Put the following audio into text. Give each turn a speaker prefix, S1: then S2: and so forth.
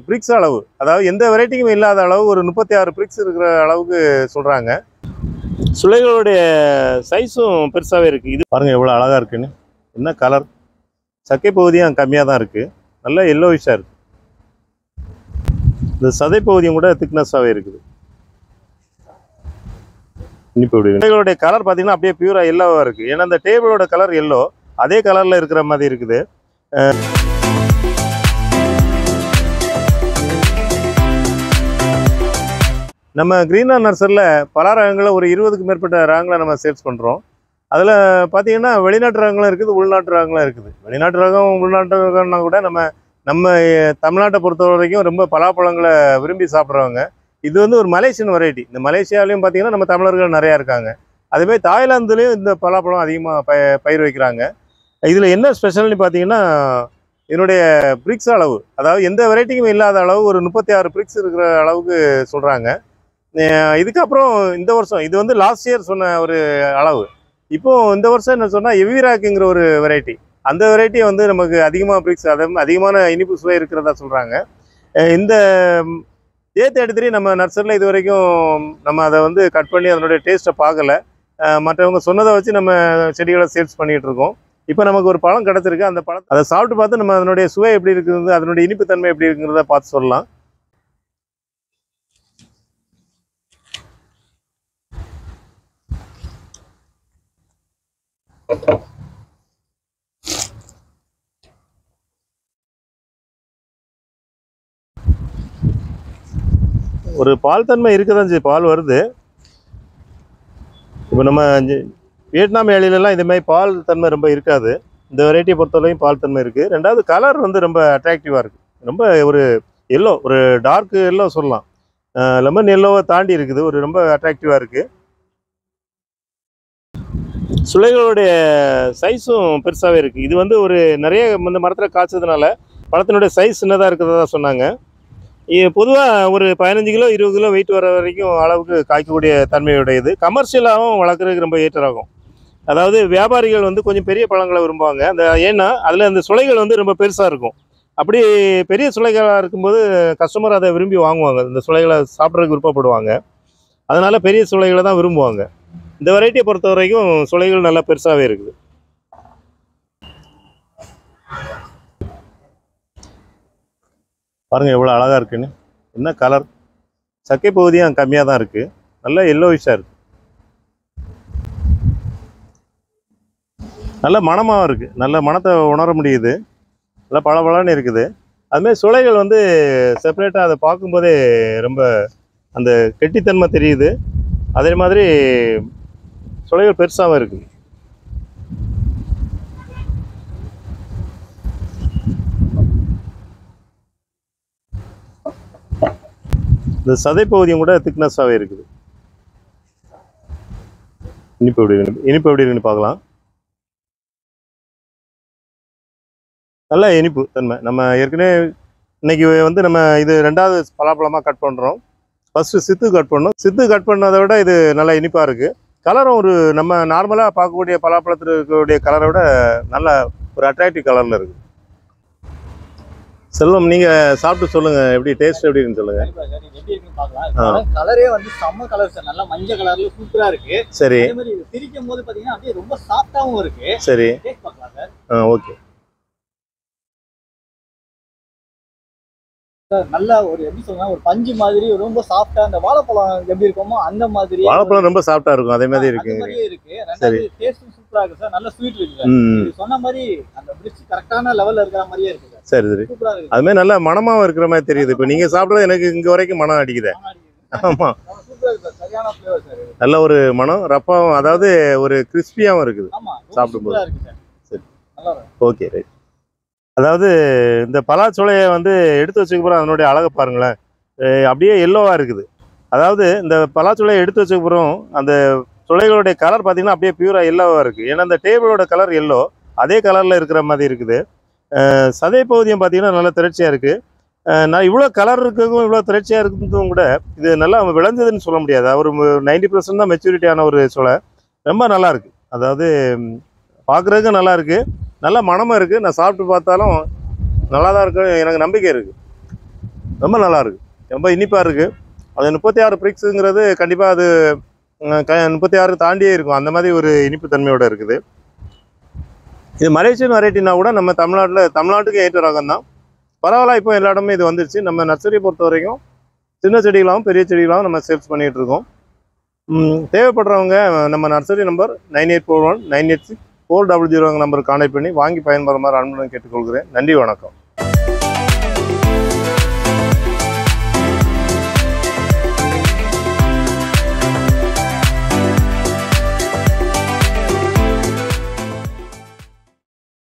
S1: BRICS அளவு, அதாவது எந்த வெரைட்டிக்கும் இல்லாத அளவு ஒரு 36 பிரிக்ஸ் இருக்கிற அளவுக்கு சொல்கிறாங்க. சுளைகளுடைய சைஸும் பெருசாகவே இருக்குது. இது பாருங்கள் எவ்வளோ அழகாக இருக்குன்னு. என்ன கலர், சக்கை பகுதியும் கம்மியாக தான் இருக்குது, நல்லா எல்லோவிஷாக இருக்குது. இந்த சதை பகுதியும் கூட திக்னஸாகவே இருக்குது. இனிப்பு சுளைகளுடைய கலர் பார்த்தீங்கன்னா அப்படியே பியூராக எல்லோவாக இருக்குது. ஏன்னா அந்த டேபிளோட கலர் எல்லோ, அதே கலரில் இருக்கிற மாதிரி இருக்குது. நம்ம கிரீனா நர்சரியில் பல ரகங்களில் ஒரு 20க்கும் மேற்பட்ட ரகங்களை நம்ம சேல்ஸ் பண்ணுறோம். அதில் பார்த்தீங்கன்னா வெளிநாட்டு ரகங்களும் இருக்குது, உள்நாட்டு ரகங்களும் இருக்குது. வெளிநாட்டு ரகம் உள்நாட்டு ரகம்னா கூட நம்ம தமிழ்நாட்டை பொறுத்த வரைக்கும் ரொம்ப பலாப்பழங்களை விரும்பி சாப்பிட்றவங்க. இது வந்து ஒரு மலேசியன் வெரைட்டி. இந்த மலேசியாவிலையும் பார்த்தீங்கன்னா நம்ம தமிழர்கள் நிறையா இருக்காங்க. அதேமாதிரி தாய்லாந்துலேயும் இந்த பலாப்பழம் அதிகமாக பயிர் வைக்கிறாங்க. இதில் என்ன ஸ்பெஷல்னு பார்த்தீங்கன்னா இதனுடைய பிரிக்ஸ் அளவு, அதாவது எந்த வெரைட்டிக்கும் இல்லாத அளவு ஒரு 36 பிரிக்ஸ் இருக்கிற அளவுக்கு சொல்கிறாங்க. இதுக்கப்புறம் இந்த வருஷம் இது வந்து லாஸ்ட் இயர் சொன்ன ஒரு அளவு. இப்போது இந்த வருஷம் என்ன சொன்னால் எவிராக்குங்கிற ஒரு வெரைட்டி, அந்த வெரைட்டியை வந்து நமக்கு அதிகமாக பிரிக்ஸ், அதிகமான இனிப்பு சுவை இருக்கிறதா சொல்கிறாங்க. இந்த J33 நம்ம நர்சரியில் இது வரைக்கும் நம்ம அதை வந்து கட் பண்ணி அதனுடைய டேஸ்ட்டை பார்க்கல. மற்றவங்க சொன்னதை வச்சு நம்ம செடிகளை சேல்ஸ் பண்ணிகிட்டு இருக்கோம். இப்போ நமக்கு ஒரு பழம் கிடச்சிருக்கு. அந்த பழம் அதை சாப்பிட்டு பார்த்து நம்ம அதனுடைய சுவை எப்படி இருக்குது, அதனுடைய இனிப்பு தன்மை எப்படி இருக்குங்கிறத பார்த்து சொல்லலாம். ஒரு பால் தன்மை இருக்க தான் செய்யுது, பால் வருது. இப்போ நம்ம வியட்நாம் ஏழிலெல்லாம் இதுமாதிரி பால் தன்மை ரொம்ப இருக்காது. இந்த வெரைட்டியை பொறுத்தவரைக்கும் பால் தன்மை இருக்குது. ரெண்டாவது கலர் வந்து ரொம்ப அட்ராக்டிவாக இருக்குது. ரொம்ப ஒரு எல்லோ, ஒரு டார்க் எல்லோ சொல்லலாம். லெமன் எல்லோவை தாண்டி இருக்குது, ஒரு ரொம்ப அட்ராக்டிவாக இருக்குது. சுளைகளுடைய சைஸும் பெருசாகவே இருக்குது. இது வந்து ஒரு நிறைய இந்த மரத்தில் காய்ச்சதுனால பழத்தினுடைய சைஸ் சின்னதாக இருக்கிறதா சொன்னாங்க. பொதுவாக ஒரு 15 கிலோ 20 கிலோ வெயிட் வர வரைக்கும் அளவுக்கு காய்க்கக்கூடிய தன்மையுடையது. கமர்ஷியலாகவும் வளர்க்குறதுக்கு ரொம்ப ஏற்றராகும். அதாவது வியாபாரிகள் வந்து கொஞ்சம் பெரிய பழங்களை விரும்புவாங்க. ஏன்னா அதில் அந்த சுளைகள் வந்து ரொம்ப பெருசாக இருக்கும். அப்படி பெரிய சுளைகளாக இருக்கும்போது கஸ்டமர் அதை விரும்பி வாங்குவாங்க, இந்த சுளைகளை சாப்பிட்றதுக்கு விருப்பப்படுவாங்க. அதனால் பெரிய சுளைகளை தான் விரும்புவாங்க. இந்த வெரைட்டியை பொறுத்த வரைக்கும் சுளைகள் நல்லா பெருசாகவே இருக்குது. பாருங்கள் எவ்வளோ அழகாக இருக்குன்னு. என்ன கலர், சக்கை பகுதியும் கம்மியாக தான் இருக்குது, நல்லா எல்லோவிஷாக இருக்குது. நல்ல மணமாகவும் இருக்குது, நல்ல மணத்தை உணர முடியுது, நல்லா பளபளன்னு இருக்குது. அதுமாதிரி சுளைகள் வந்து செப்பரேட்டாக அதை பார்க்கும்போதே ரொம்ப அந்த கெட்டித்தன்மை தெரியுது. அதே மாதிரி சுளைகள் பெருசாகவும் இருக்குது. இந்த சதை பகுதியும் கூட திக்னஸாகவே இருக்குது. இனிப்பு எப்படி இருக்குன்னு பார்க்கலாம். நல்ல இனிப்பு தன்மை. நம்ம ஏற்கனவே இன்னைக்கு வந்து நம்ம இது 2வது பலாப்பழமாக கட் பண்ணுறோம். ஃபஸ்ட்டு சித்து கட் பண்ணோம். சித்து கட் பண்ணதை விட இது நல்லா இனிப்பாக இருக்குது. கலரும் ஒரு நம்ம நார்மலாக பார்க்கக்கூடிய பலாப்பழத்தில் இருக்கக்கூடிய கலரை விட நல்ல ஒரு அட்ராக்டிவ் கலரில் இருக்குது. செல்வம், நீங்கள் சாப்பிட்டு சொல்லுங்கள், எப்படி டேஸ்ட் எப்படி இருக்குன்னு சொல்லுங்கள்.
S2: எப்படி இருக்குன்னு பார்க்கலாம். கலரே வந்து செம்ம கலர் சார், நல்லா மஞ்சள் கலர்ல சூப்பரா இருக்கு.
S1: சரி.
S2: அதே மாதிரி பிரிக்கும் போது பாத்தீங்கன்னா அப்படியே ரொம்ப சாஃப்ட்டாவும் இருக்கு.
S1: சரி,
S2: டேஸ்ட் பார்க்கலாம் சார்.
S1: Okay
S2: sir. நல்லா ஒரு எப்படி சொல்லலாம், ஒரு பஞ்சு மாதிரி ரொம்ப சாஃப்ட்டா, அந்த வாழைப்பழம் எப்படி இருக்குமோ அந்த மாதிரி.
S1: வாழைப்பழம் ரொம்ப சாஃப்ட்டா இருக்கும், அதே மாதிரி இருக்கு.
S2: அதே மாதிரியே இருக்கு. ரெண்டாவது டேஸ்டும் சூப்பரா இருக்கு சார், நல்ல ஸ்வீட் இருக்கு சார். நீங்க சொன்ன மாதிரி அந்த பிரிட்ஜ் கரெக்டான லெவல்ல இருக்கிற மாதிரியே இருக்கு சார். சரி சரி, சூப்பரா இருக்கு.
S1: அது மாதிரி நல்ல மணமாவும் இருக்கிற மாதிரி தெரியுது. இப்போ நீங்க சாப்பிடுறது எனக்கு இங்க வரைக்கும் மனம் அடிக்குது. ஆமா,
S2: சூப்பரா இருக்கு சார், சரியான ஃப்ளேவர் சார்.
S1: நல்ல ஒரு மனம், ரப்பாவும், அதாவது ஒரு கிறிஸ்பியாவும் இருக்குது.
S2: ஆமா,
S1: சாப்பிடும்போது.
S2: சூப்பரா இருக்கு சார்.
S1: சரி,
S2: நல்லா இருக்கு.
S1: Okay right. அதாவது இந்த பலாச்சோலையை வந்து எடுத்து வச்சதுக்கப்புறம் அதனுடைய அழகை பாருங்களேன், அப்படியே எல்லோவாக இருக்குது. அதாவது இந்த பலாச்சோலையை எடுத்து வச்சதுக்கப்புறம் அந்த சுளைகளுடைய கலர் பார்த்தீங்கன்னா அப்படியே பியூராக எல்லோவாக இருக்குது. ஏன்னா அந்த டேபிளோட கலர் எல்லோ, அதே கலரில் இருக்கிற மாதிரி இருக்குது. சதை பகுதியும் பார்த்தீங்கன்னா நல்லா திரட்சியாக இருக்குது. நான் இவ்வளோ கலர் இருக்கவும் இவ்வளோ திரட்சியாக இருக்கிறதும் கூட இது நல்லா விளைஞ்சதுன்னு சொல்ல முடியாது. ஒரு 90% தான் மெச்சூரிட்டியான ஒரு சுளை. ரொம்ப நல்லாயிருக்கு. அதாவது பார்க்குறதுக்கு நல்லா இருக்குது, நல்ல மனமும் இருக்குது. நான் சாப்பிட்டு பார்த்தாலும் நல்லா தான் இருக்கு, எனக்கு நம்பிக்கை இருக்குது. ரொம்ப நல்லாயிருக்கு, ரொம்ப இனிப்பாக இருக்குது. அது 36 பிரிக்ஸுங்கிறது கண்டிப்பாக அது 36 தாண்டியே இருக்கும், அந்த மாதிரி ஒரு இனிப்பு தன்மையோடு இருக்குது. இது மலேசியன் வெரைட்டினா கூட நம்ம தமிழ்நாட்டுக்கு ஏற்ற ரகம் தான். பரவாயில்ல, இப்போ எல்லா இடமே இது வந்துருச்சு. நம்ம நர்சரியை பொறுத்த வரைக்கும் சின்ன செடிகளாகவும் பெரிய செடிகளாகவும் நம்ம சேல்ஸ் பண்ணிகிட்டு இருக்கோம். தேவைப்படுறவங்க நம்ம நர்சரி நம்பர் 9841 986 400 நம்பருக்கு கான்டாக்ட் பண்ணி வாங்கி பயன்பெறுமாறு அன்புடன் கேட்டுக்கொள்கிறேன். நன்றி, வணக்கம்.